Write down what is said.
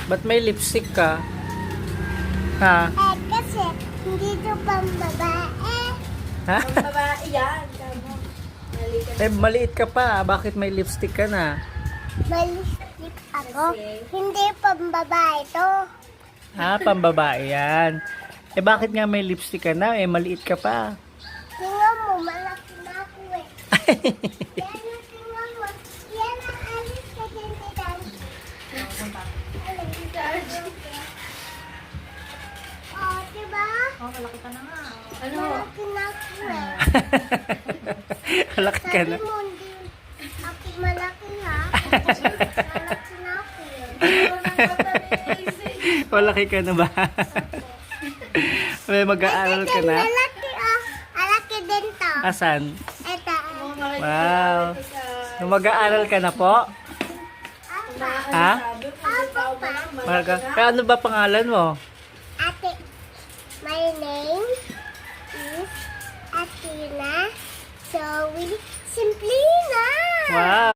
Ba't may lipstick ka? Ha? Kasi hindi ito pang babae. Ha? Ang babae yan. Tama. Mali ka. Eh, maliit ka pa. Bakit may lipstick ka na? Malistik ako. Kasi- Hindi pang babae ito. Ha? Pambabae yan. Eh, bakit nga may lipstick ka na? Eh, maliit ka pa. Tingnan mo, malaki na ako eh. Yan ang tingnan mo. Yan ang alis ka din ni Daddy. Oh, diba? Oh, malaki ka na nga. Ano? Malaki na ako eh. Malaki ka Sabi na. mo, hindi ako malaki ha. Malaki na ako eh. Malaki ka na ba? May mag-aaral ka na? Malaki ah. Malaki din to. Asan? Ito. Wow. Mag-aaral ka na po? Apa. Ha? Apa pa. Kaya ano ba pangalan mo? Ate. My name is Athena Zoe Simplina. Wow.